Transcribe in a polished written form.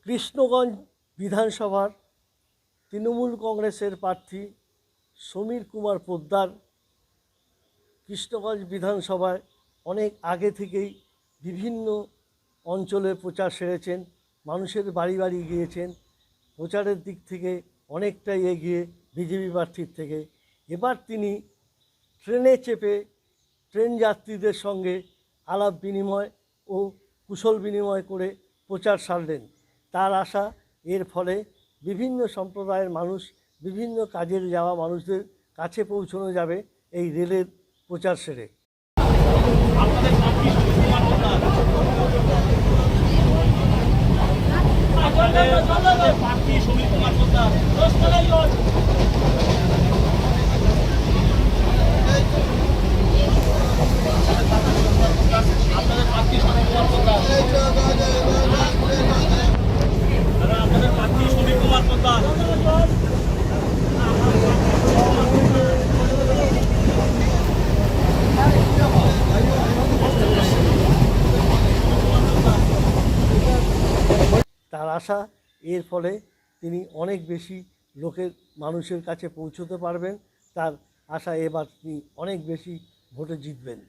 কৃষ্ণগঞ্জ বিধানসভার তৃণমূল কংগ্রেসের প্রার্থী সমীর কুমার পোদ্দার কৃষ্ণগঞ্জ বিধানসভায় অনেক আগে থেকেই বিভিন্ন অঞ্চলে প্রচার সেরেছেন, মানুষের বাড়ি বাড়ি গিয়েছেন, প্রচারের দিক থেকে অনেকটাই এগিয়ে বিজেপি প্রার্থীর থেকে। এবার তিনি ট্রেনে চেপে ট্রেন যাত্রীদের সঙ্গে আলাপ বিনিময় ও কুশল বিনিময় করে প্রচার সারলেন। তার আশা এর ফলে বিভিন্ন সম্প্রদায়ের মানুষ, বিভিন্ন কাজের যাওয়া মানুষদের কাছে পৌঁছানো যাবে এই রেলের প্রচার সেরে। তার আশা এর ফলে তিনি অনেক বেশি মানুষের কাছে পৌঁছতে পারবেন। তার আশা এবার তিনি অনেক বেশি ভোটে জিতবেন।